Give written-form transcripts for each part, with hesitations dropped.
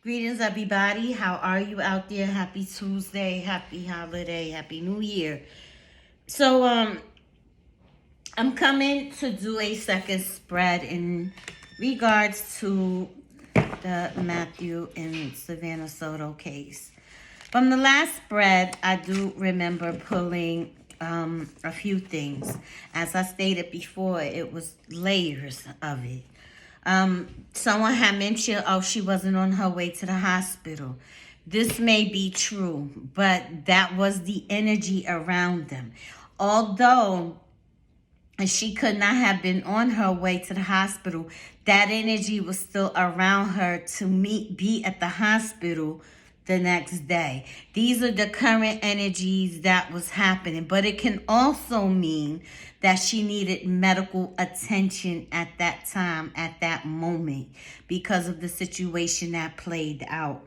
Greetings, everybody. How are you out there? Happy Tuesday, happy holiday, happy New Year. So, I'm coming to do a second spread in regards to the Matthew and Savannah Soto case. From the last spread, I do remember pulling a few things. As I stated before, it was layers of it. Someone had mentioned, oh, she wasn't on her way to the hospital. This may be true, but that was the energy around them. Although she could not have been on her way to the hospital, that energy was still around her to be at the hospital the next day. These are the current energies that was happening, but it can also mean that she needed medical attention at that time, at that moment, because of the situation that played out.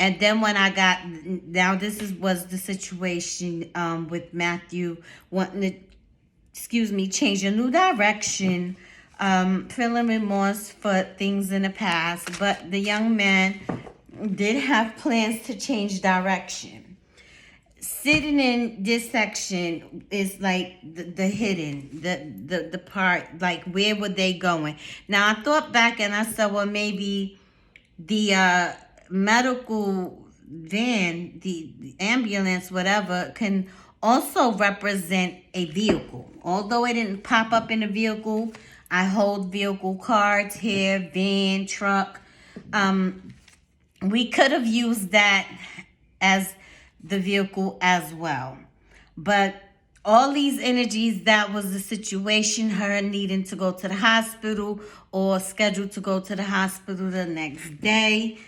And then when I got, now was the situation with Matthew wanting to, change a new direction, feeling remorse for things in the past, but the young man did have plans to change direction. Sitting in this section is like the hidden, the part, like where were they going? Now I thought back and I said, well, maybe the medical van, the ambulance, whatever, can also represent a vehicle. Although it didn't pop up in the vehicle, I hold vehicle cards here, van, truck. We could have used that as the vehicle as well. But all these energies, that was the situation, her needing to go to the hospital or scheduled to go to the hospital the next day.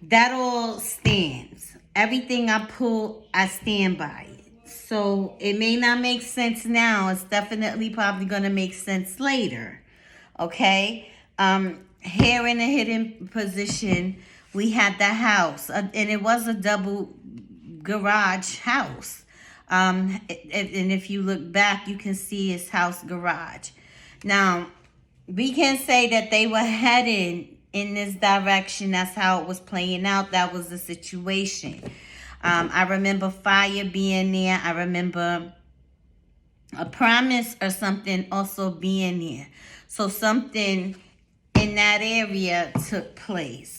That all stands. Everything I pull, I stand by it. So it may not make sense now. It's definitely probably going to make sense later. Okay? Here in a hidden position, we had the house, and it was a double garage house. And if you look back, you can see his house garage. Now, we can say that they were heading in this direction. That's how it was playing out. That was the situation. I remember fire being there. I remember a promise or something also being there. So something in that area took place.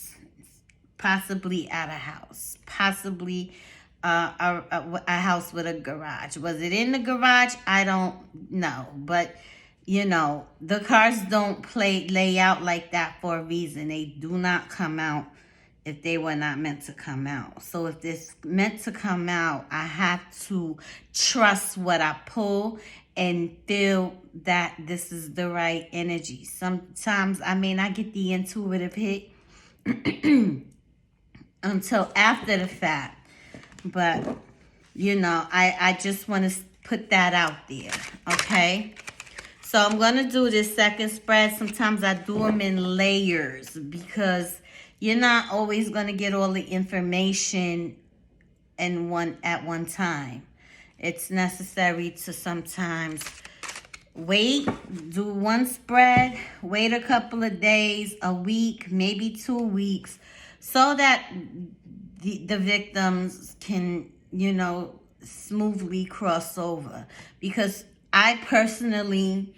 Possibly at a house. Possibly a house with a garage. Was it in the garage? I don't know. But, the cars don't lay out like that for a reason. They do not come out if they were not meant to come out. So if this meant to come out, I have to trust what I pull and feel that this is the right energy. Sometimes I may not get the intuitive hit until after the fact. But, I just want to put that out there, okay? So I'm going to do this second spread. Sometimes I do them in layers because you're not always going to get all the information at one time. It's necessary to sometimes wait, do one spread, wait a couple of days, a week, maybe 2 weeks, so that the victims can, smoothly cross over. Because I personally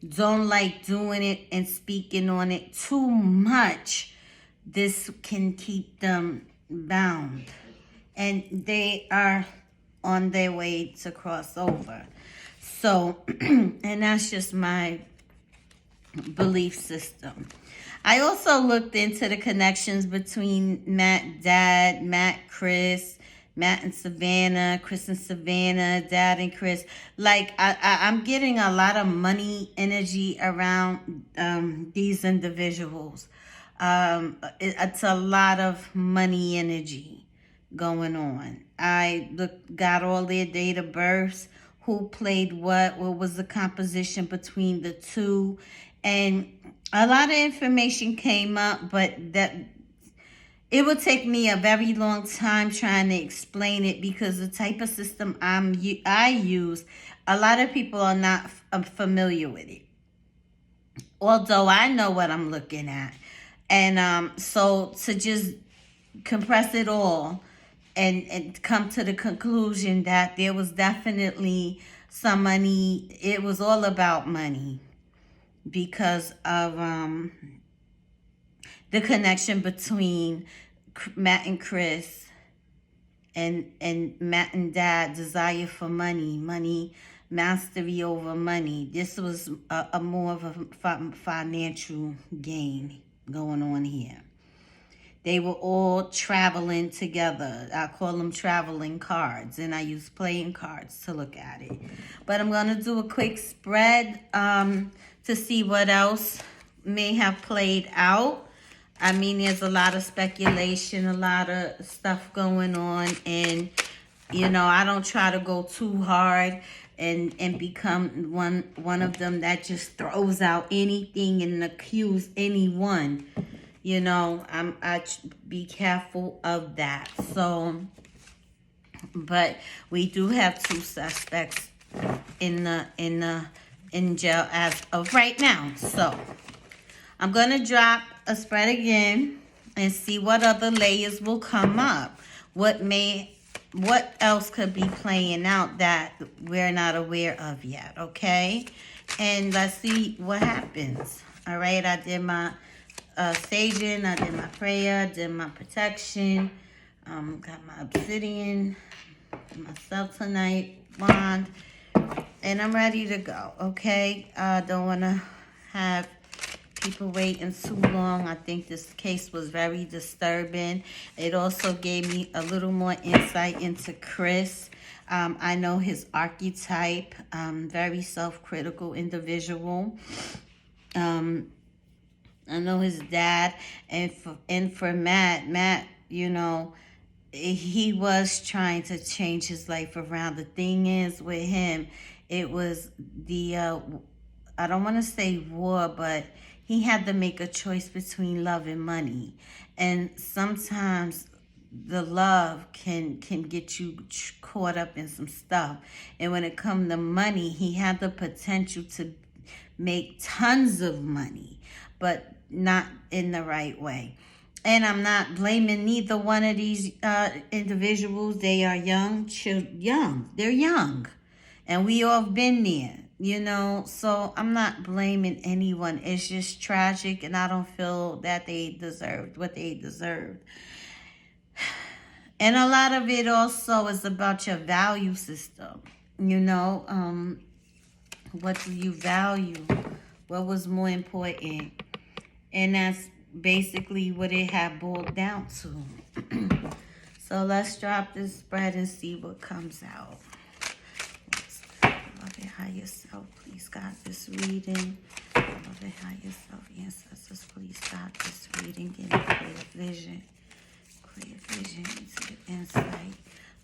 don't like doing it and speaking on it too much. This can keep them bound. And they are on their way to cross over. So, and that's just my belief system. I also looked into the connections between Matt, Dad, Matt, Chris, Matt and Savannah, Chris and Savannah, Dad and Chris. Like, I'm getting a lot of money energy around these individuals. It's a lot of money energy going on. I got all their date of births, who played what was the composition between the two, and a lot of information came up, but that it would take me a very long time trying to explain it because the type of system I use, a lot of people are not familiar with it. Although I know what I'm looking at. And so to just compress it all and come to the conclusion that there was definitely some money. It was all about money because of the connection between Matt and Chris, and Matt and Dad desire for money, mastery over money. This was a more of a financial gain going on here. They were all traveling together. I call them traveling cards, and I use playing cards to look at it. But I'm going to do a quick spread to see what else may have played out. I mean, there's a lot of speculation, a lot of stuff going on, and, you know, I don't try to go too hard and become one of them that just throws out anything and accuse anyone. You know, I be careful of that. So, but we do have 2 suspects in jail as of right now. So, I'm gonna drop a spread again and see what other layers will come up. What else could be playing out that we're not aware of yet? Okay, and let's see what happens. All right, I did my saging, I did my prayer, I did my protection, got my obsidian, myself tonight, wand, and I'm ready to go, okay? I don't want to have people waiting too long. I think this case was very disturbing. It also gave me a little more insight into Chris. I know his archetype, very self-critical individual. I know his dad, and for Matt, you know, he was trying to change his life around. The thing is with him, it was the I don't want to say war, but he had to make a choice between love and money, and sometimes the love can get you caught up in some stuff, and when it comes to money, he had the potential to make tons of money, but not in the right way. And I'm not blaming neither one of these individuals. They are young. They're young. And we all have been there, you know. So I'm not blaming anyone. It's just tragic, and I don't feel that they deserved what they deserved. And a lot of it also is about your value system. You know, what do you value? What was more important? And that's basically what it had boiled down to. So let's drop this spread and see what comes out. Love it, higher self, please guide this reading. Love it, higher self, ancestors, please guide this reading. Get a clear vision into the insight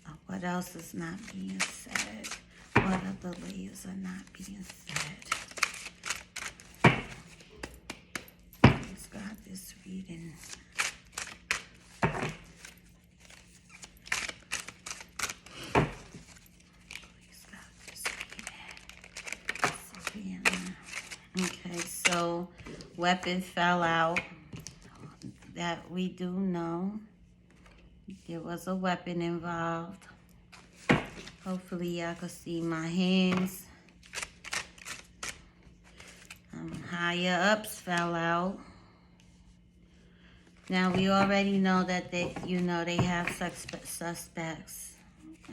of what else is not being said. What other layers are not being said. God, this reading. Please, God, this reading. Okay, so weapon fell out. That we do know. There was a weapon involved. Hopefully y'all can see my hands. Higher ups fell out. Now, we already know that they have suspects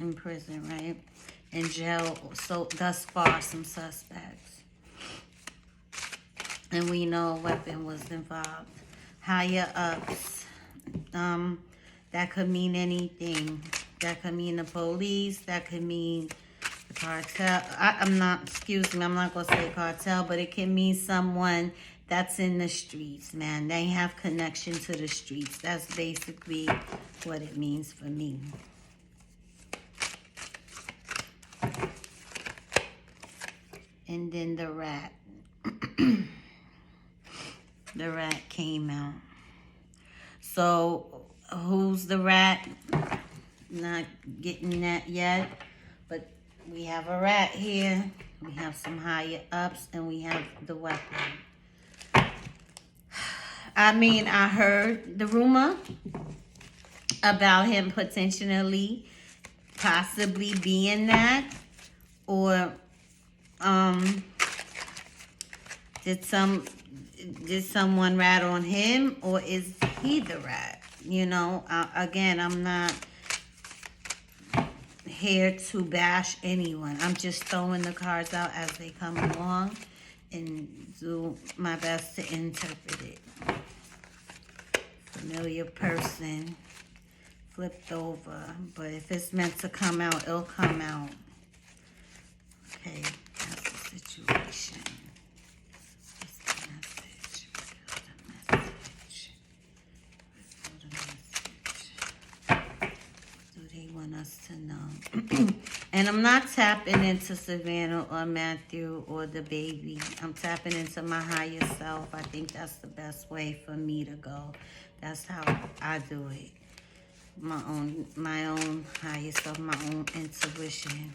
in prison, right? In jail, so thus far, some suspects. And we know a weapon was involved. Higher ups, that could mean anything. That could mean the police, that could mean the cartel. I'm not going to say cartel, but it can mean someone that's in the streets, man. They have connection to the streets. That's basically what it means for me. And then the rat. The rat came out. So, who's the rat? Not getting that yet. But we have a rat here. We have some higher ups. And we have the weapon. I mean, I heard the rumor about him potentially, possibly being that, or um, did someone rat on him, or is he the rat? You know, again, I'm not here to bash anyone. I'm just throwing the cards out as they come along and do my best to interpret it. Familiar person flipped over, but if it's meant to come out, it'll come out. Okay, that's the situation. What's the message? Reveal the message. What do they want us to know? And I'm not tapping into Savannah or Matthew or the baby. I'm tapping into my higher self. I think that's the best way for me to go. That's how I do it. My own higher self, my own intuition.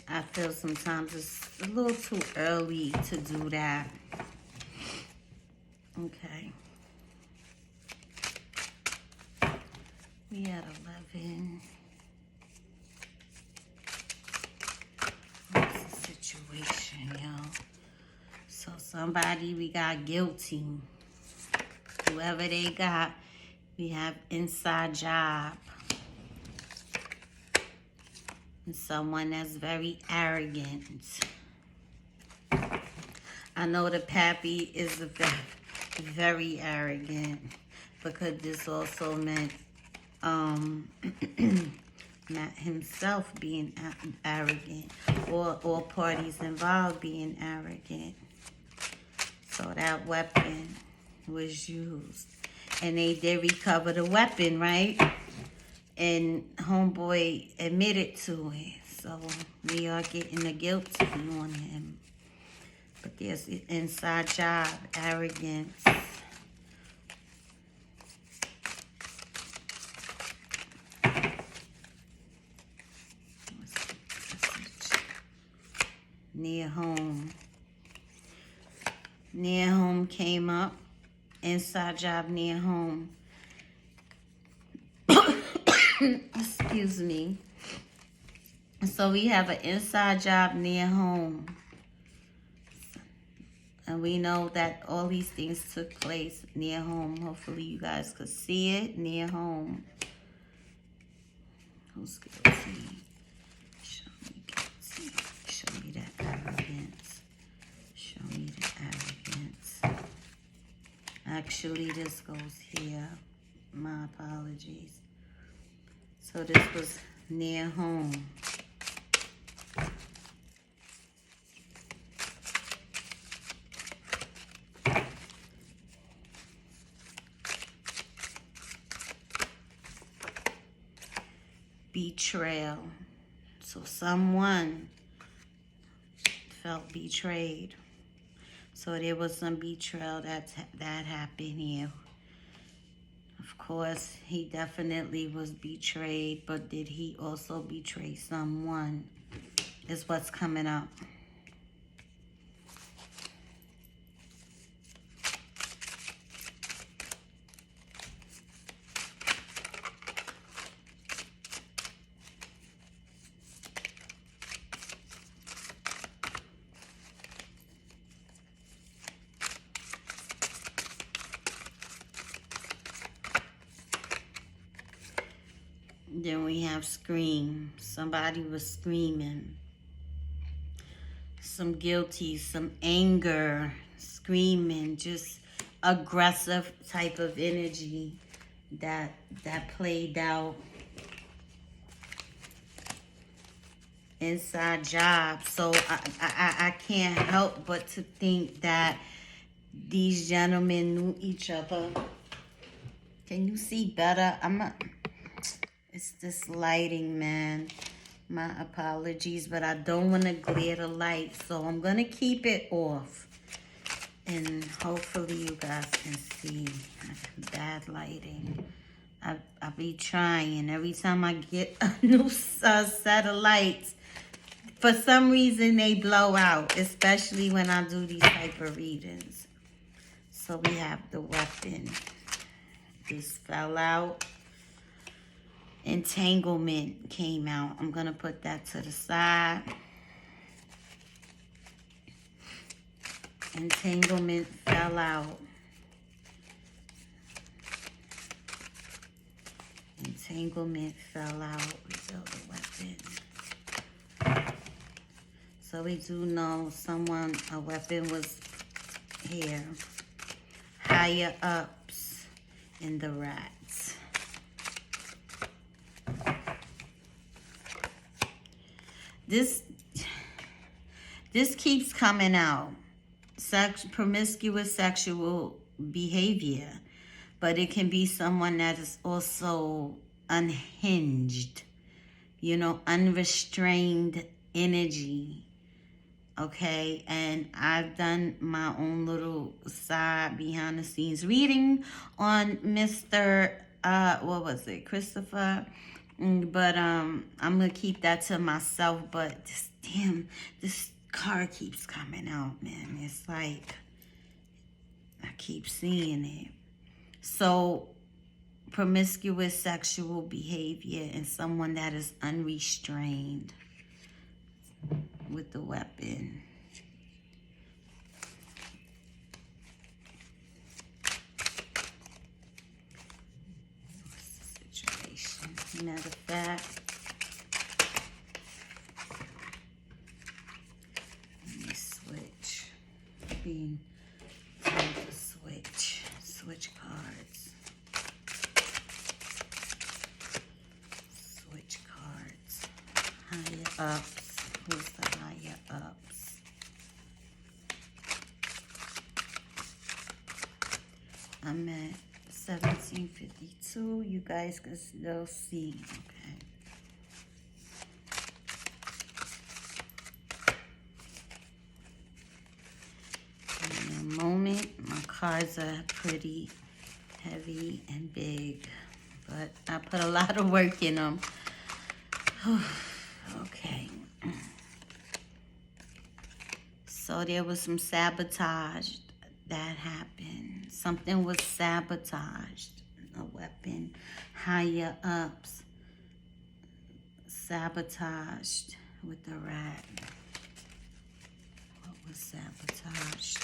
I feel sometimes it's a little too early to do that. Okay. We at 11. What's the situation, yo? So somebody, we got guilty. Whoever they got, we have inside job. And someone that's very arrogant. I know the pappy is very arrogant, because this also meant Matt himself being arrogant, or all parties involved being arrogant. So that weapon was used, and they did recover the weapon, right? And homeboy admitted to it, so we are getting the guilty on him. But there's inside job, arrogance. Near home. Near home came up. Inside job near home. Excuse me. So we have an inside job near home. And we know that all these things took place near home. Hopefully you guys could see it near home. Who's guilty? Show me guilty. Show me that arrogance. Show me the arrogance. Actually, this goes here. My apologies. So this was near home. Betrayal. So someone felt betrayed. So there was some betrayal that happened here. Of course, he definitely was betrayed, but did he also betray someone? Is what's coming up. Then we have scream. Somebody was screaming. Some guilty, some anger, screaming, just aggressive type of energy that played out. Inside job. So I can't help but to think that these gentlemen knew each other. Can you see better? It's this lighting, man. My apologies, but I don't want to glare the light, so I'm going to keep it off. And hopefully you guys can see. Bad lighting. I be trying. Every time I get a new set of lights, for some reason they blow out, especially when I do these type of readings. So we have the weapon. This fell out. Entanglement came out. I'm going to put that to the side. Entanglement fell out. Entanglement fell out. Reveal the weapon. So we do know a weapon was here. Higher ups in the rats. This keeps coming out. Promiscuous sexual behavior. But it can be someone that is also unhinged. You know, unrestrained energy. Okay, and I've done my own little side behind the scenes reading on Mr. What was it, Christopher? But I'm gonna keep that to myself. But this card keeps coming out, man. It's like I keep seeing it. So promiscuous sexual behavior and someone that is unrestrained with the weapon. What's the situation? Matter of fact, let me switch. Being told to switch. Switch cards. Switch cards. Higher ups. Who's the higher ups? I'm at 1752. You guys can still see. Okay. In a moment, my cards are pretty heavy and big, but I put a lot of work in them. Okay. So there was some sabotage that happened. Something was sabotaged. A weapon. Higher ups. Sabotaged with the rat. What was sabotaged?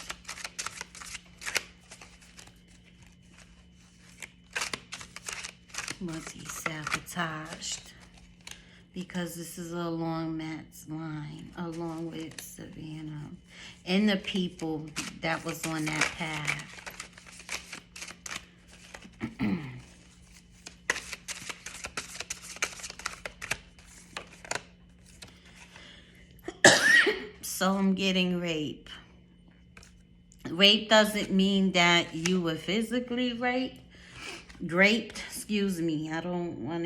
Was he sabotaged? Because this is along Matt's line, along with Savannah, and the people that was on that path. So I'm getting rape. Rape doesn't mean that you were physically raped. Excuse me. I don't want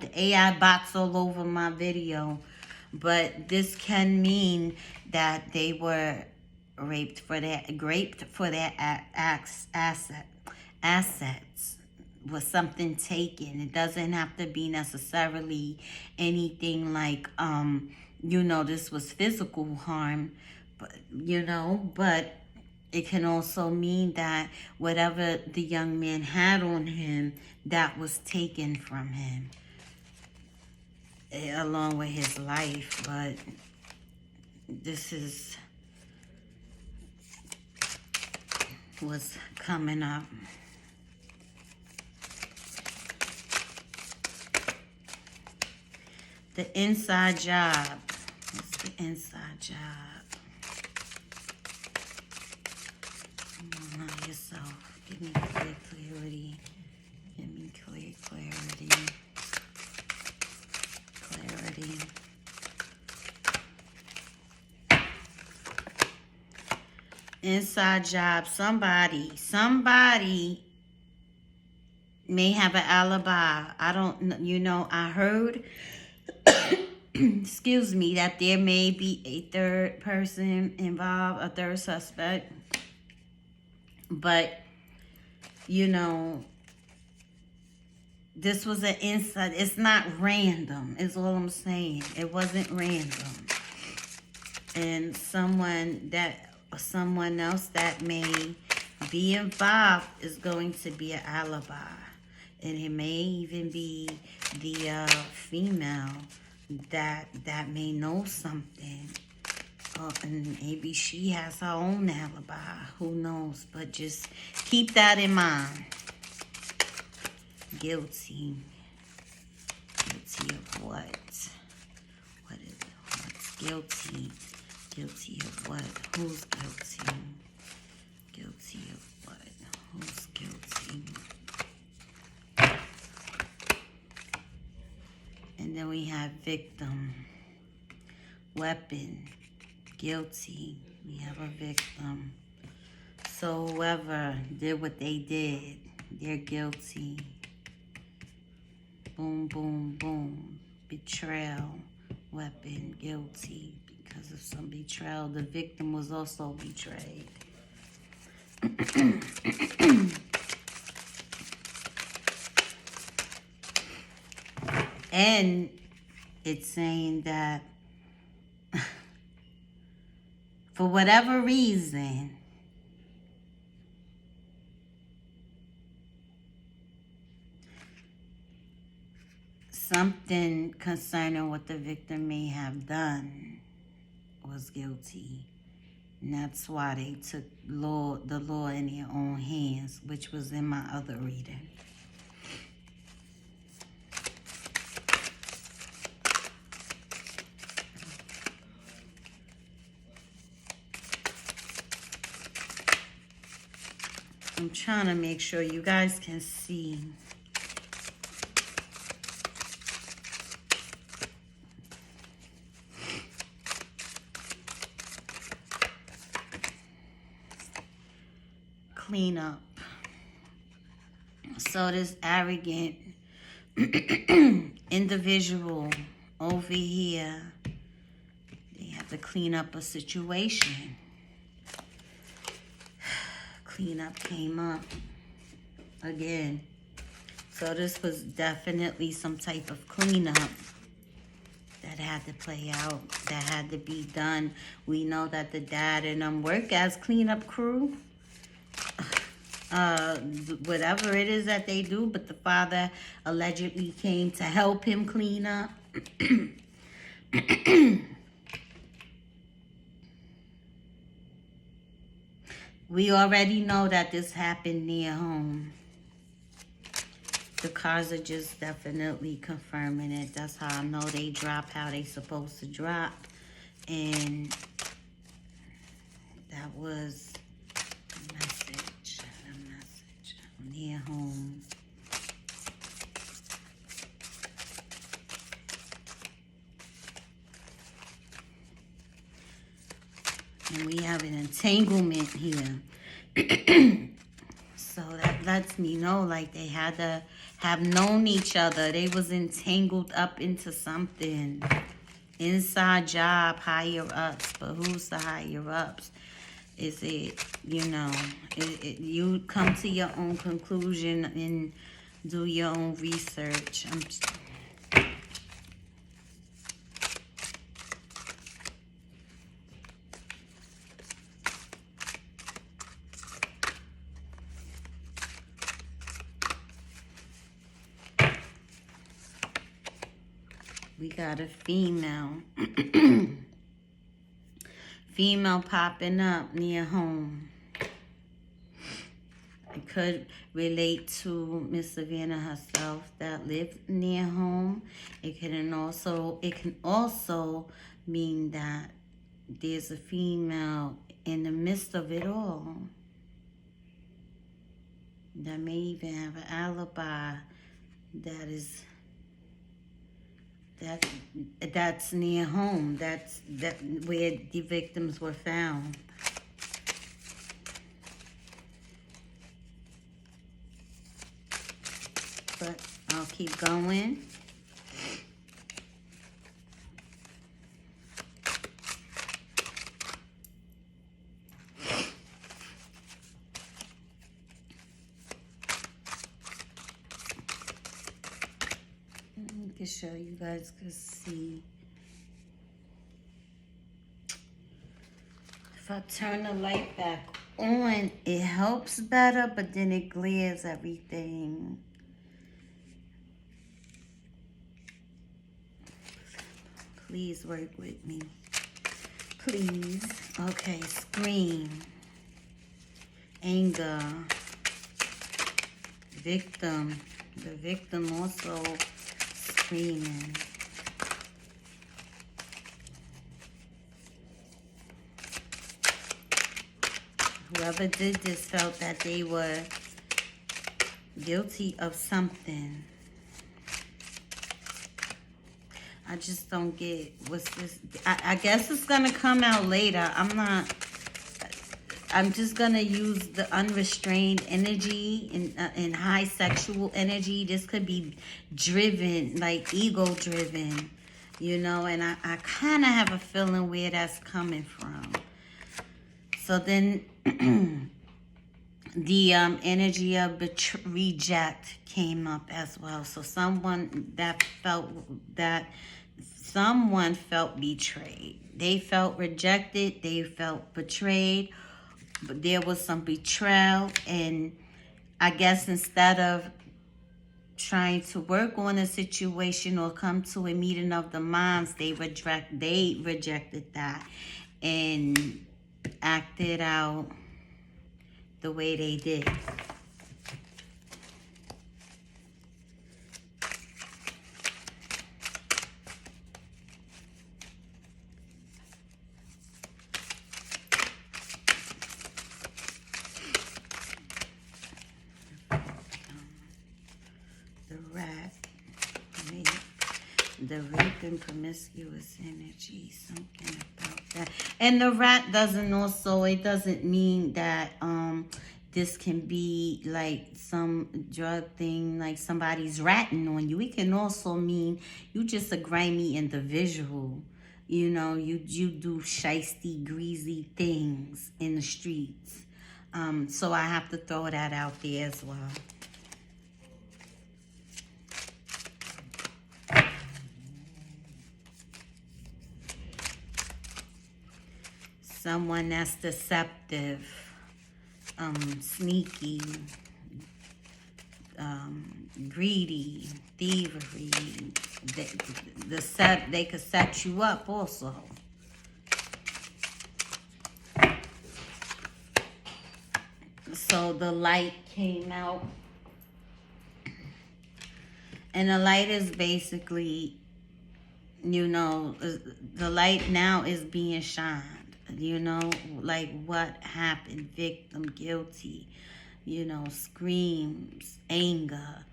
the AI bots all over my video. But this can mean that they were raped for their assets. Was something taken. It doesn't have to be necessarily anything like, this was physical harm, but, but it can also mean that whatever the young man had on him, that was taken from him, along with his life. But this is what's coming up. The inside job. What's the inside job? Come on, love yourself. Give me clear clarity. Give me clear clarity. Clarity. Inside job. Somebody may have an alibi. I don't, I heard, excuse me, that there may be a third person involved, a third suspect. But, this was an inside. It's not random, is all I'm saying. It wasn't random. And someone that or someone else that may be involved is going to be an alibi. And it may even be the female that may know something. And maybe she has her own alibi. Who knows? But just keep that in mind. Guilty. Guilty of what? What is it? What's guilty? Guilty of what? Who's guilty? Guilty of what? Who's guilty? And then we have victim. Weapon. Guilty. We have a victim. So whoever did what they did, they're guilty. Boom, boom, boom. Betrayal. Weapon. Guilty. Because of some betrayal. The victim was also betrayed. And it's saying that for whatever reason, something concerning what the victim may have done was guilty. And that's why they took the law in their own hands, which was in my other reading. I'm trying to make sure you guys can see. Clean up. So this arrogant individual over here, they have to clean up a situation. Cleanup came up again. So this was definitely some type of cleanup that had to play out, that had to be done. We know that the dad and them work as cleanup crew. Whatever it is that they do, but the father allegedly came to help him clean up. We already know that this happened near home. The cards are just definitely confirming it. That's how I know they drop how they supposed to drop. And that was a message near home. And we have an entanglement here. So that lets me know like they had to have known each other. They was entangled up into something. Inside job, higher ups. But who's the higher ups? Is it, you know, you come to your own conclusion and do your own research. We got a female. Female popping up near home. It could relate to Miss Savannah herself that lived near home. It can also mean that there's a female in the midst of it all that may even have an alibi that's near home. That's where the victims were found. But I'll keep going. I can show you guys can see. If I turn the light back on, it helps better, but then it glares everything. Please work with me. Please. Okay, scream. Anger. Victim. The victim also screaming. Whoever did this felt that they were guilty of something. I just don't get what's this. I guess it's gonna come out later. I'm just gonna use the unrestrained energy and high sexual energy. This could be driven, like ego driven, and I kind of have a feeling where that's coming from. So then the energy of reject came up as well. So someone felt betrayed. They felt rejected. They felt betrayed. But there was some betrayal. And I guess instead of trying to work on a situation or come to a meeting of the minds, they rejected that and acted out the way they did. The rat, the rape and promiscuous energy, something about that. And the rat doesn't mean that this can be like some drug thing, like somebody's ratting on you. It can also mean you just a grimy individual. You do shiesty, greasy things in the streets. So I have to throw that out there as well. Someone that's deceptive, sneaky, greedy, thievery. They could set you up also. So the light came out. And the light is basically, the light now is being shined. Like what happened, victim, guilty, screams, anger.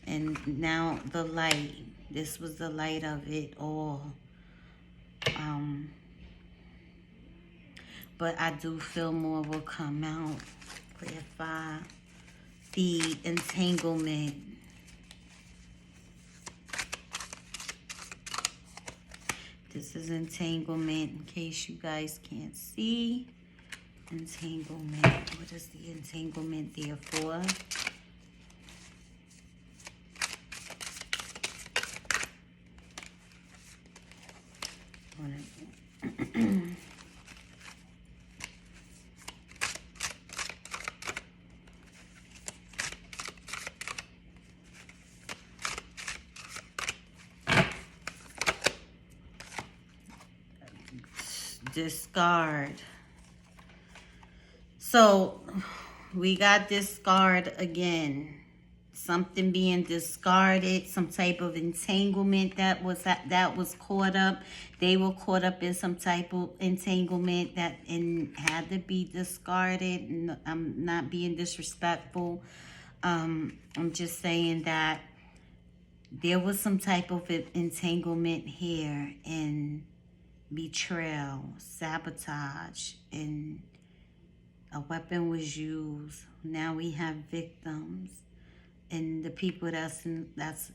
And now the light, this was the light of it all. But I do feel more will come out. Clarify the entanglement. This is entanglement, in case you guys can't see. Entanglement. What is the entanglement there for? Discard. So we got discard again. Something being discarded, some type of entanglement that was caught up. They were caught up in some type of entanglement that had to be discarded. I'm not being disrespectful. I'm just saying that there was some type of entanglement here, and betrayal, sabotage, and a weapon was used. Now we have victims, and the people that's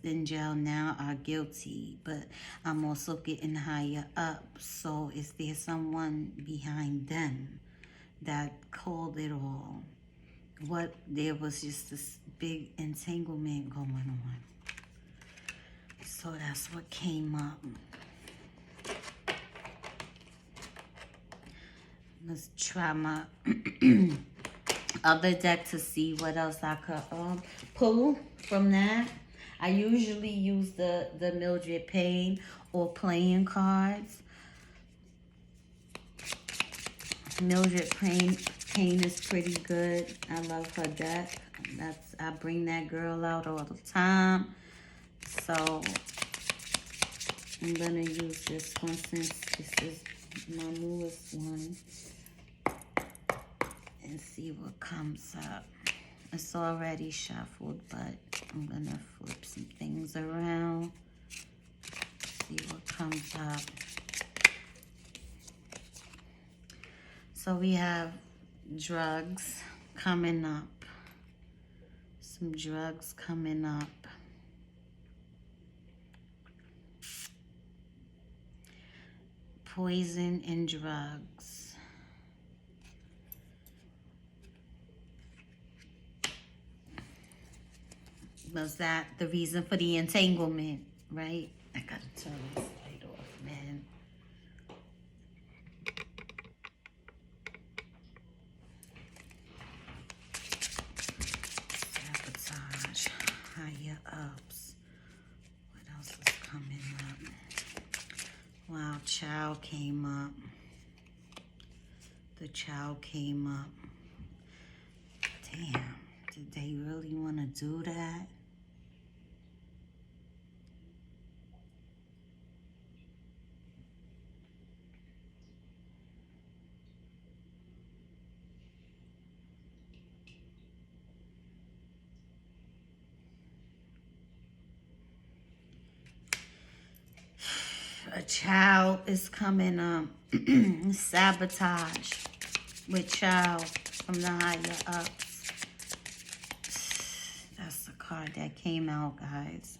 in jail now are guilty. But I'm also getting higher up. So is there someone behind them that called it all? What there was just this big entanglement going on. So that's what came up. Let's try my other deck to see what else I could pull from that. I usually use the Mildred Payne or playing cards. Mildred Payne is pretty good. I love her deck. I bring that girl out all the time. So I'm gonna use this one since this is my newest one and see what comes up. It's already shuffled, but I'm gonna flip some things around, see what comes up. So we have drugs coming up. Some drugs coming up. Poison and drugs. Was that the reason for the entanglement, right? I gotta turn this light off, man. Sabotage, higher ups. What else is coming up? Wow, child came up. The child came up. Damn, did they really want to do that? A child is coming up. Sabotage with child from the higher ups. That's the card that came out, guys.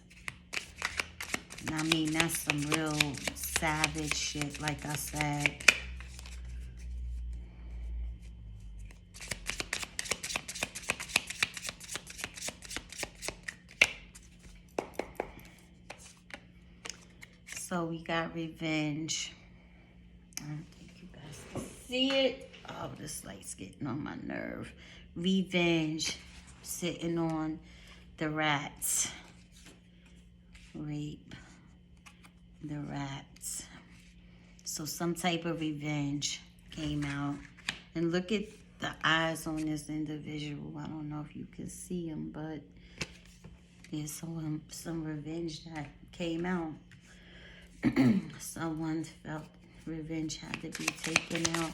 I mean, that's some real savage shit, like I said. So we got revenge. I don't think you guys can see it. Oh, this light's getting on my nerve. Revenge, sitting on the rats. Rape, the rats. So some type of revenge came out. And look at the eyes on this individual. I don't know if you can see them, but there's some revenge that came out. Someone felt revenge had to be taken out.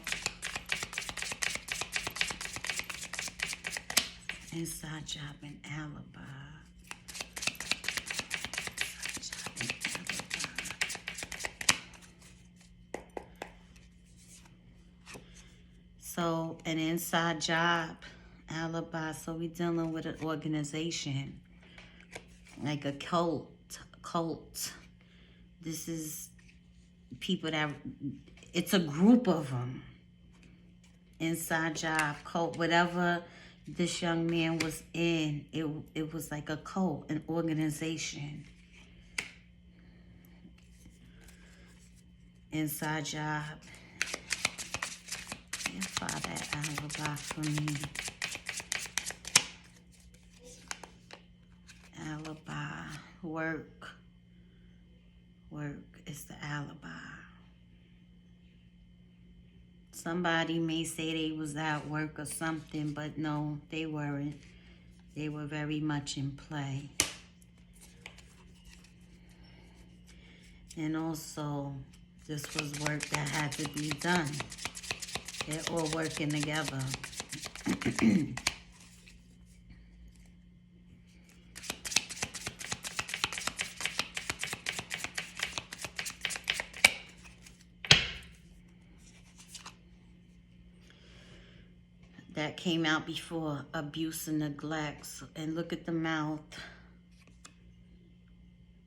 Inside job and alibi. So an inside job, alibi. So we're dealing with an organization, like a cult. This is people that, it's a group of them. Inside job, cult, whatever this young man was in, it was like a cult, an organization. Inside job. Identify that alibi for me. Alibi, work is the alibi. Somebody may say they was at work or something, but no, they weren't. They were very much in play. And also, this was work that had to be done. They're all working together. That came out before abuse and neglect. And look at the mouth.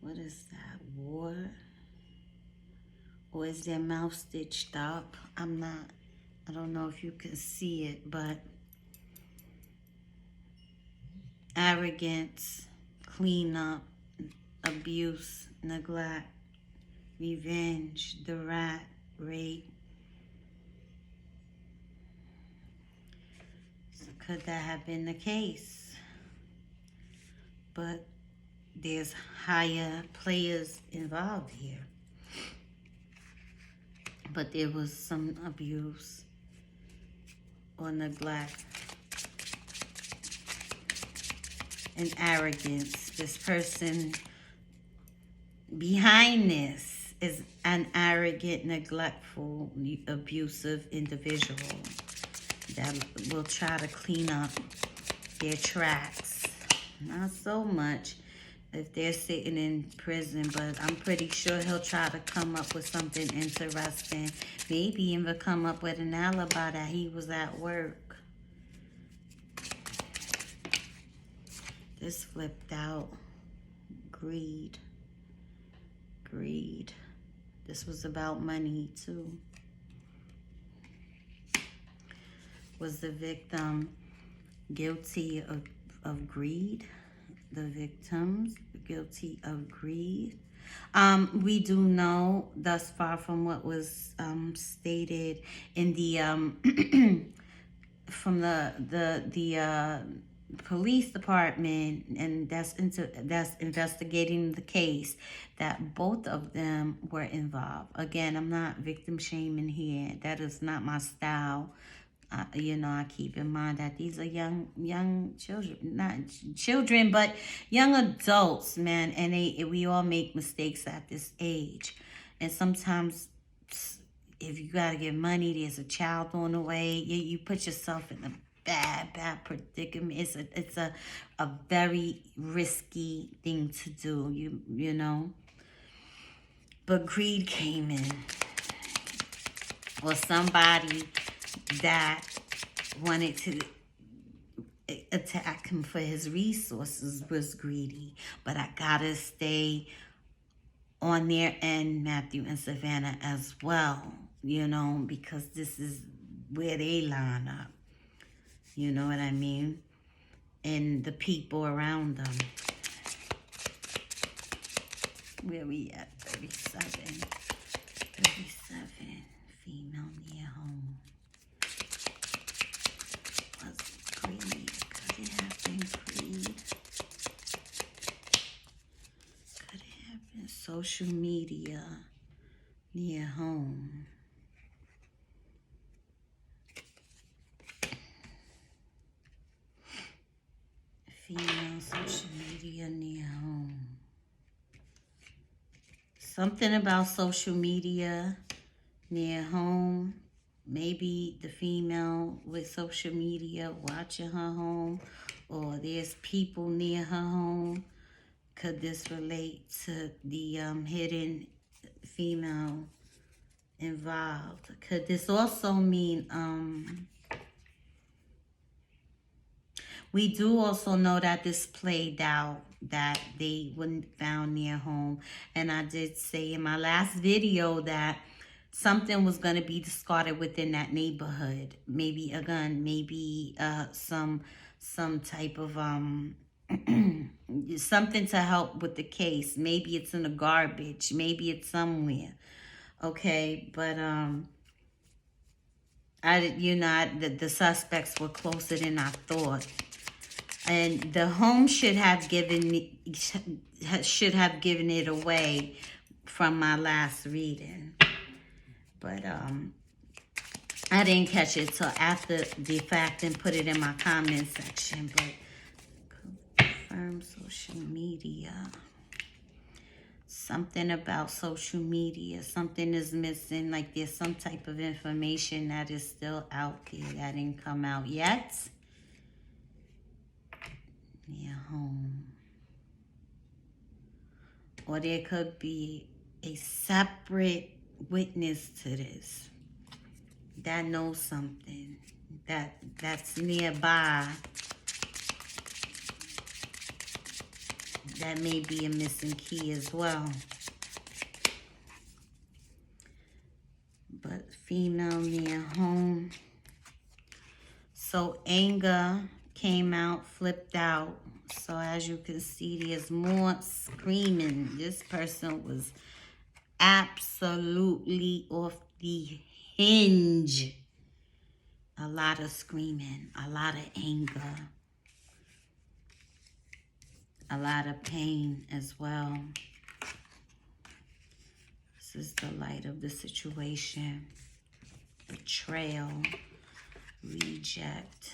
What is that? War? Or is their mouth stitched up? I don't know if you can see it, but arrogance, cleanup, abuse, neglect, revenge, the rat, rape. Could that have been the case? But there's higher players involved here. But there was some abuse or neglect and arrogance. This person behind this is an arrogant, neglectful, abusive individual that will try to clean up their tracks. Not so much if they're sitting in prison, but I'm pretty sure he'll try to come up with something interesting. Maybe even come up with an alibi that he was at work. This flipped out. Greed. Greed. This was about money too. Was the victim guilty of greed? The victims guilty of greed? We do know thus far from what was stated in the from the police department, and that's investigating the case, that both of them were involved. Again, I'm not victim shaming here. That is not my style. You know, I keep in mind that these are young children, not children, but young adults, man. And we all make mistakes at this age. And sometimes if you got to get money, there's a child on the way, you put yourself in a bad predicament. It's a very risky thing to do, you know. But greed came in. Or somebody that wanted to attack him for his resources was greedy. But I gotta stay on their end, Matthew and Savannah, as well, you know, because this is where they line up. You know what I mean? And the people around them. Where we at? 37. Female near home. Was greed? Could it have been greed? Could it have been social media near home? Female social media near home. Something about social media near home. Maybe the female with social media watching her home, or there's people near her home. Could this relate to the hidden female involved? Could this also mean we do also know that this played out, that they weren't found near home. And I did say in my last video that something was going to be discarded within that neighborhood. Maybe a gun, maybe some type of something to help with the case. Maybe it's in the garbage, maybe it's somewhere. Okay, but the suspects were closer than I thought. And the home should have given it away from my last reading. But I didn't catch it till after the fact and put it in my comment section. But confirm social media. Something about social media. Something is missing. Like there's some type of information that is still out there that didn't come out yet. Near home. Or there could be a separate witness to this that knows something that's nearby that may be a missing key as well. But female near home. So anger came out, flipped out. So as you can see, there's more screaming. This person was absolutely off the hinge. A lot of screaming, a lot of anger, a lot of pain as well. This is the light of the situation. Betrayal, reject,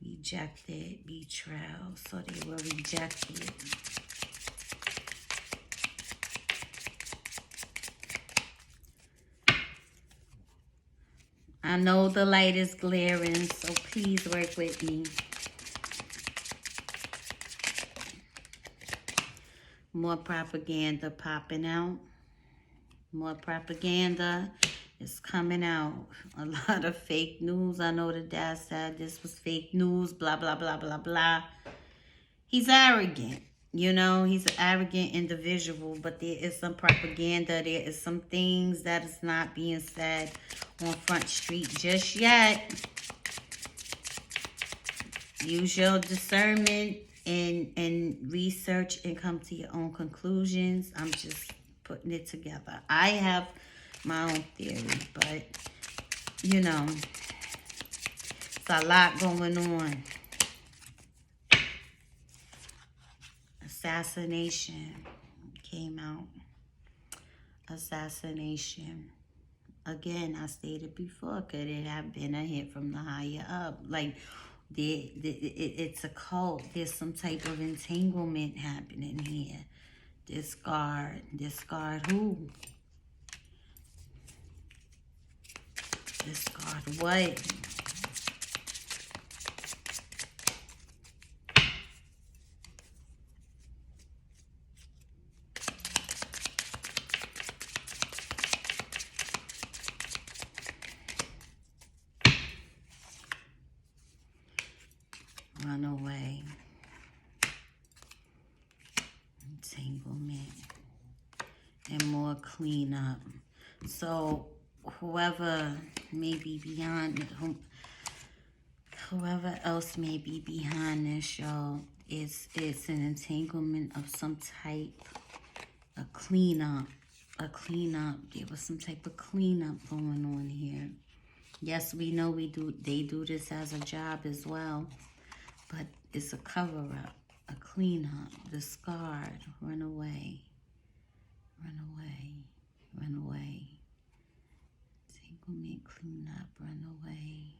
rejected, betrayal. So they were rejected. I know the light is glaring, so please work with me. More propaganda popping out. More propaganda is coming out. A lot of fake news. I know the dad said this was fake news, blah, blah, blah, blah, blah. He's arrogant. You know, he's an arrogant individual, but there is some propaganda. There is some things that is not being said on Front Street just yet. Use your discernment and research and come to your own conclusions. I'm just putting it together. I have my own theory, but, you know, it's a lot going on. Assassination came out. Assassination. Again, I stated before, could it have been a hit from the higher up? Like, it's a cult. There's some type of entanglement happening here. Discard who? Discard what? Run away. Entanglement. And more cleanup. So whoever may be behind, whoever else may be behind this, y'all, it's an entanglement of some type, a cleanup. There was some type of cleanup going on here. Yes, we know they do this as a job as well, but it's a cover-up, a cleanup, discard, run away, run away, run away. Entanglement, clean up, run away.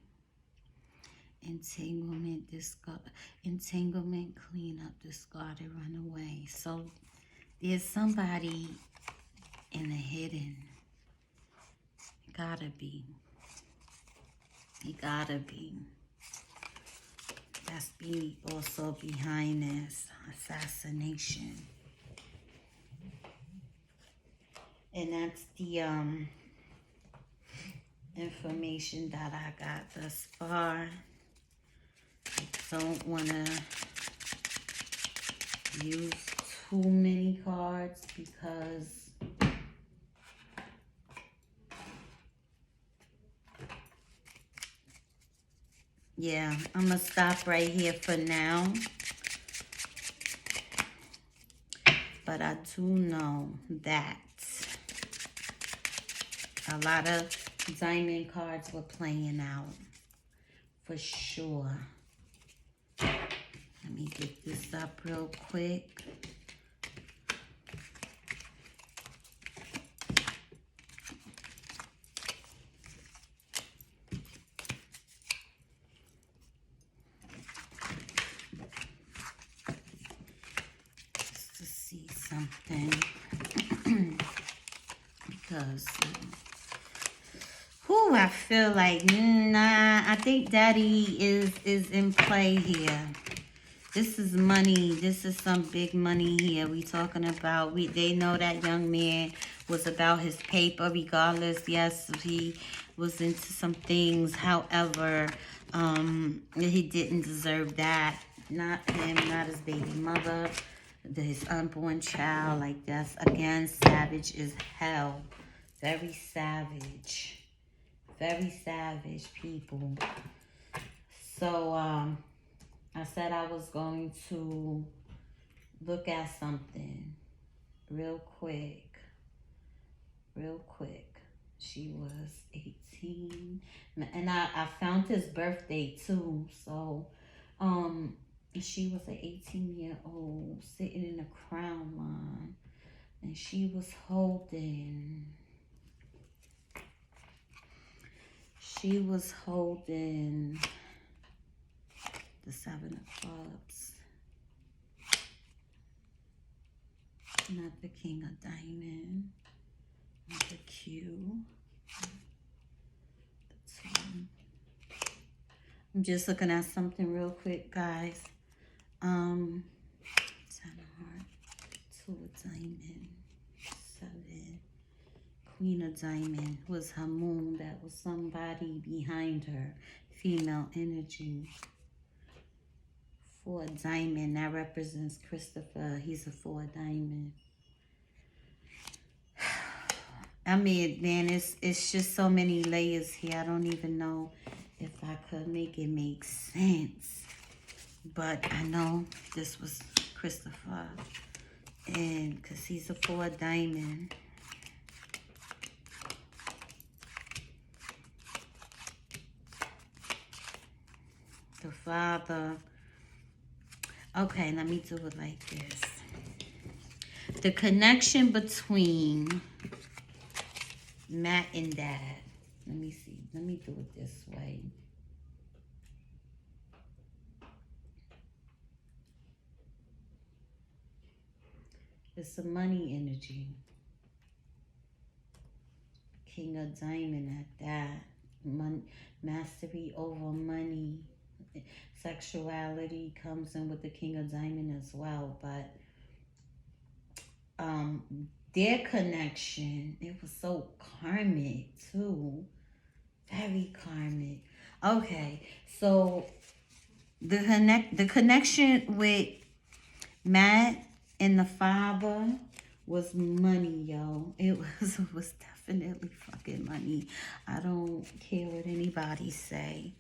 Entanglement, discard, entanglement, clean up, discard, and run away. So there's somebody in the hidden. It gotta be. It gotta be. That's be also behind this assassination. And that's the information that I got thus far. I don't want to use too many cards because yeah, I'm going to stop right here for now. But I do know that a lot of diamond cards were playing out. For sure. Let me get this up real quick. Just to see something. Because I feel like, nah, I think Daddy is in play here. This is money. This is some big money here we talking about. They know that young man was about his paper regardless. Yes, he was into some things. However, he didn't deserve that. Not him, not his baby mother, his unborn child. Like, that's, again, savage as hell. Very savage. Very savage people. So, I said I was going to look at something real quick. She was 18. And I found his birthday too. So she was an 18-year-old sitting in the crown line. And she was holding the 7 of clubs. Not the King of Diamond. Not the Q. The 2. I'm just looking at something real quick, guys. 10 of Hearts. 2 of Diamond. 7. Queen of Diamond was her moon. That was somebody behind her. Female energy. 4 of Diamond. That represents Christopher. He's a 4 of Diamond. I mean, man, it's just so many layers here. I don't even know if I could make it make sense. But I know this was Christopher. And because he's a 4 of Diamond. The father. Okay, let me do it like this. The connection between Matt and Dad. Let me see. Let me do it this way. It's a money energy. King of Diamond at that. Mastery over money. Sexuality comes in with the King of Diamond as well. But their connection, it was so karmic too. Very karmic. Okay, so the connection with Matt and the father was money, yo. It was definitely fucking money. I don't care what anybody say.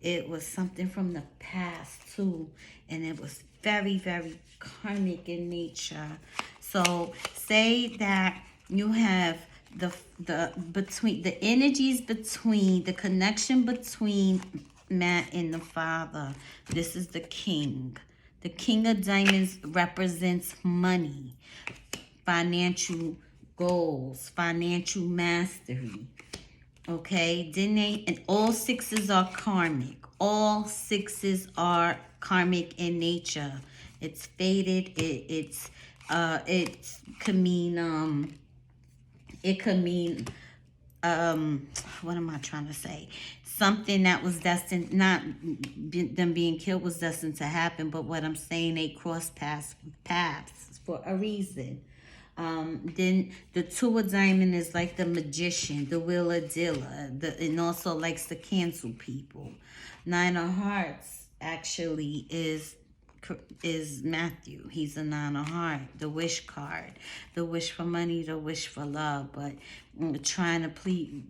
It was something from the past too, and it was very, very karmic in nature. So say that you have the energies between the connection between Matt and the father. This is the king. The King of Diamonds represents money, financial goals, financial mastery. Okay, and all 6s are karmic. All 6s are karmic in nature. It's fated. It could mean what am I trying to say? Something that was destined, not them being killed was destined to happen, but what I'm saying, they cross paths for a reason. Then the 2 of Diamond is like the magician, the wheeler dealer, and also likes to cancel people. 9 of Hearts actually is Matthew. He's a 9 of Hearts, the wish card, the wish for money, the wish for love. But trying to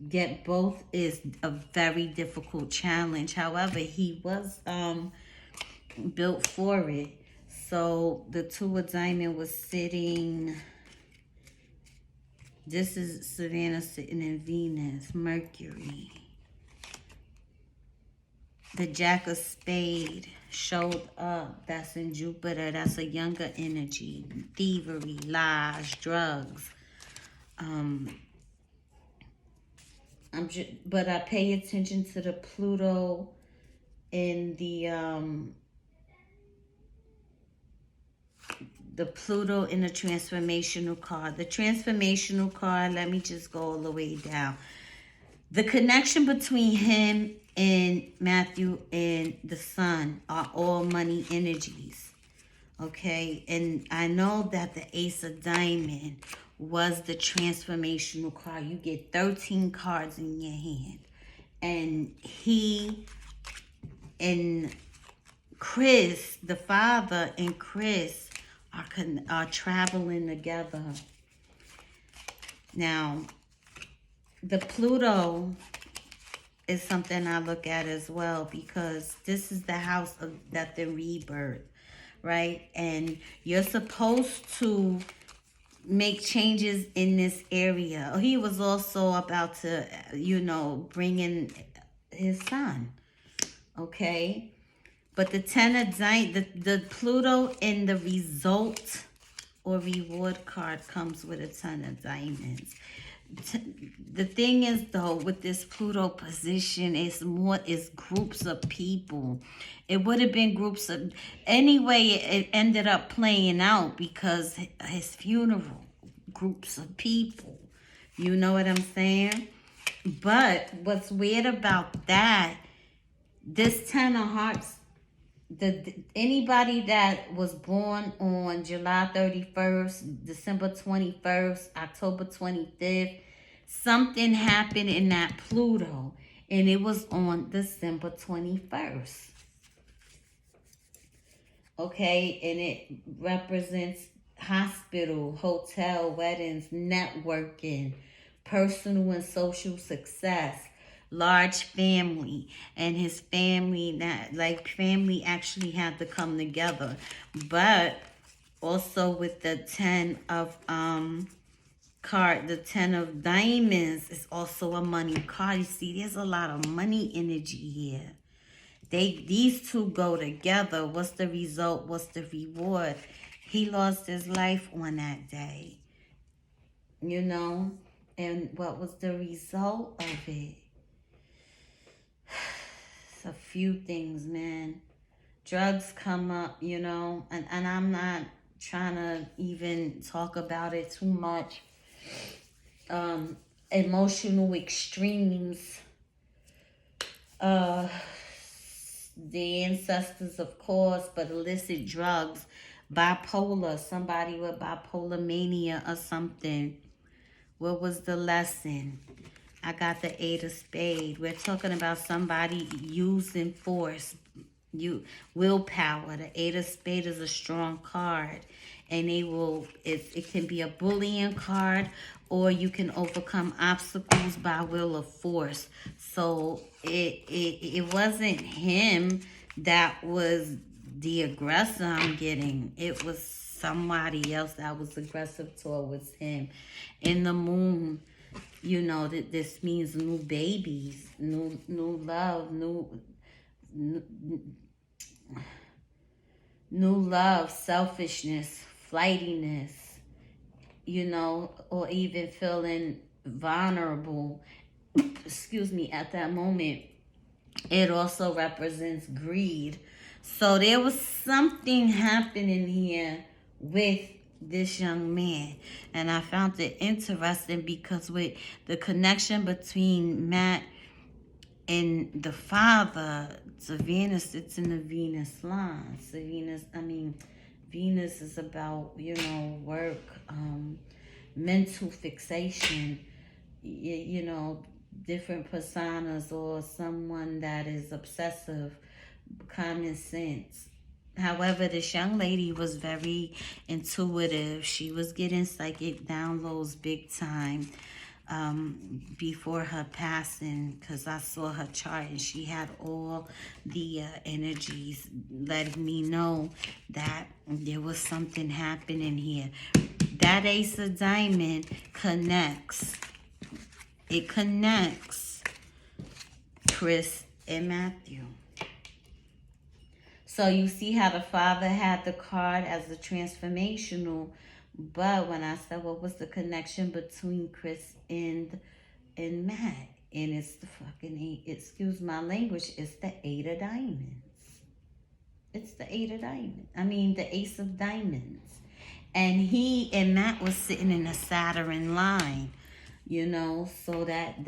get both is a very difficult challenge. However, he was built for it. So the 2 of Diamond was sitting. This is Savannah sitting in Venus, Mercury. The Jack of Spade showed up. That's in Jupiter. That's a younger energy. Thievery, lies, drugs. But I pay attention to the Pluto in the Pluto in the transformational card. The transformational card, let me just go all the way down. The connection between him and Matthew and the sun are all money energies. Okay, and I know that the Ace of Diamond was the transformational card. You get 13 cards in your hand. And he and Chris, the father and Chris, are traveling together. Now, the Pluto is something I look at as well, because this is the house of death and rebirth, right? And you're supposed to make changes in this area. He was also about to, bring in his son. Okay? But the 10 of diamonds, the Pluto in the result or reward card comes with a 10 of diamonds. The thing is, though, with this Pluto position, is groups of people. It would have been groups of, anyway, it ended up playing out because his funeral, groups of people. You know what I'm saying? But what's weird about that, this 10 of hearts, anybody that was born on July 31st, December 21st, October 25th, something happened in that Pluto, and it was on December 21st. Okay, and it represents hospital, hotel, weddings, networking, personal and social success, large family, and his family, family actually had to come together. But also with the 10 of card, the 10 of diamonds is also a money card. You see, there's a lot of money energy here. These two go together. What's the result? What's the reward? He lost his life on that day. And what was the result of it? It's a few things, man. Drugs come up, and I'm not trying to even talk about it too much. Emotional extremes. The ancestors, of course, but illicit drugs, bipolar, somebody with bipolar mania or something. What was the lesson? I got the 8 of spades. We're talking about somebody using force, willpower. The 8 of spades is a strong card, and it can be a bullying card, or you can overcome obstacles by will of force. So it wasn't him that was the aggressor I'm getting. It was somebody else that was aggressive towards him. In the moon, that this means new babies, new love, new love, selfishness, flightiness, or even feeling vulnerable, at that moment. It also represents greed. So there was something happening here with this young man. And I found it interesting because with the connection between Matt and the father, Venus, it's in the Venus line. Venus is about, work, mental fixation, different personas, or someone that is obsessive, common sense. However, this young lady was very intuitive. She was getting psychic downloads big time before her passing, because I saw her chart and she had all the energies letting me know that there was something happening here. That Ace of Diamond connects. It connects Chris and Matthew. So you see how the father had the card as a transformational, but when I said what was the connection between Chris and Matt, and it's the fucking excuse my language, it's the 8 of diamonds. It's the 8 of diamonds. The Ace of Diamonds. And he and Matt was sitting in a Saturn line, so that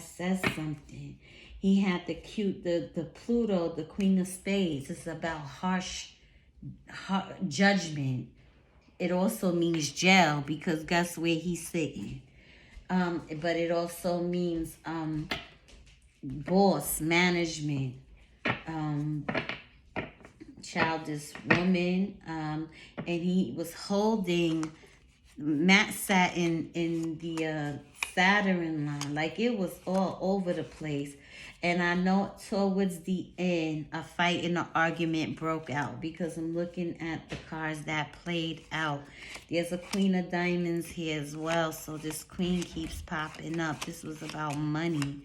says something. He had the Pluto, the Queen of Spades. It's about harsh judgment. It also means jail, because guess where he's sitting. But it also means boss, management, childish woman. And he was holding, Matt sat in the Saturn line. Like it was all over the place. And I know towards the end, a fight and an argument broke out because I'm looking at the cards that played out. There's a Queen of Diamonds here as well. So this queen keeps popping up. This was about money.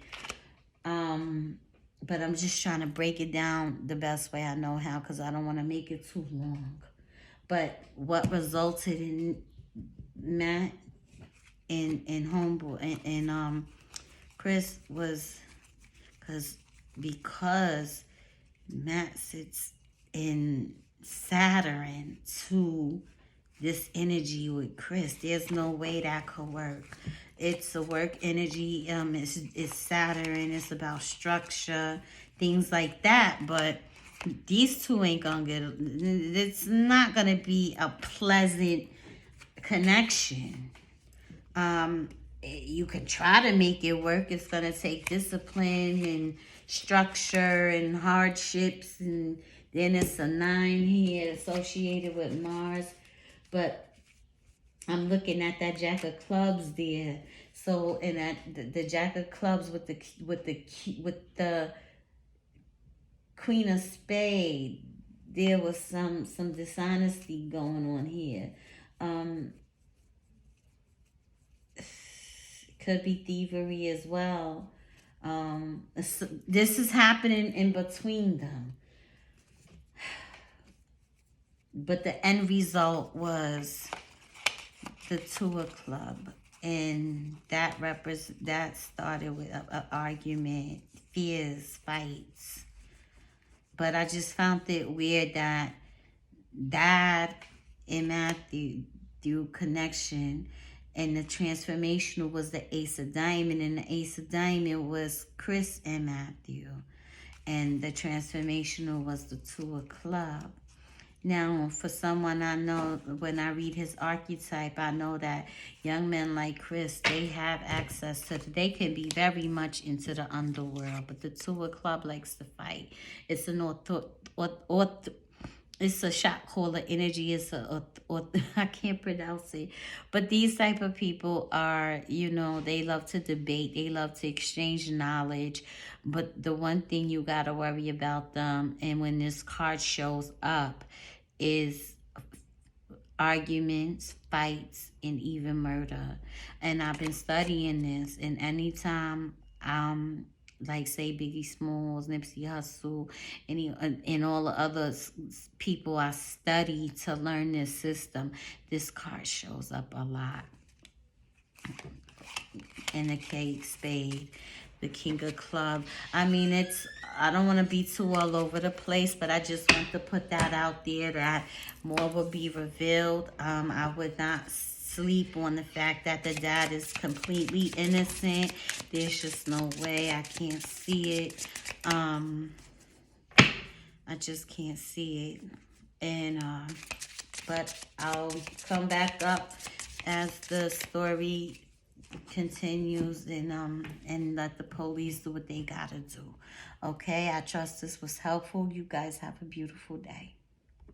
But I'm just trying to break it down the best way I know how because I don't want to make it too long. But what resulted in Matt and homeboy and Chris was because Matt sits in Saturn to this energy with Chris. There's no way that could work. It's a work energy. It's Saturn. It's about structure, things like that. But these two ain't gonna get. It's not gonna be a pleasant connection. You can try to make it work. It's gonna take discipline and structure and hardships, and then it's a 9 here associated with Mars. But I'm looking at that Jack of Clubs there. So, and that the Jack of Clubs with the Queen of Spade, there was some dishonesty going on here. Could be thievery as well. This is happening in between them. But the end result was the Two of Club. And that started with an argument, fears, fights. But I just found it weird that Dad and Matthew through connection, and the transformational was the Ace of Diamond, and the Ace of Diamond was Chris and Matthew, and the transformational was the Two of Club. Now, for someone I know, when I read his archetype, I know that young men like Chris, they have access to, they can be very much into the underworld, but the Two of Club likes to fight. It's it's a shot caller energy. It's I can't pronounce it. But these type of people are, they love to debate. They love to exchange knowledge. But the one thing you got to worry about them, and when this card shows up, is arguments, fights, and even murder. And I've been studying this, and anytime like say Biggie Smalls, Nipsey Hussle, and all the other people I study to learn this system, this card shows up a lot. And the K Spade, the King of Club. I mean, I don't want to be too all over the place, but I just want to put that out there that more will be revealed. I would not sleep on the fact that the dad is completely innocent. There's just no way. I can't see it. I just can't see it. And but I'll come back up as the story continues, and let the police do what they gotta do. Okay, I trust this was helpful. You guys have a beautiful day.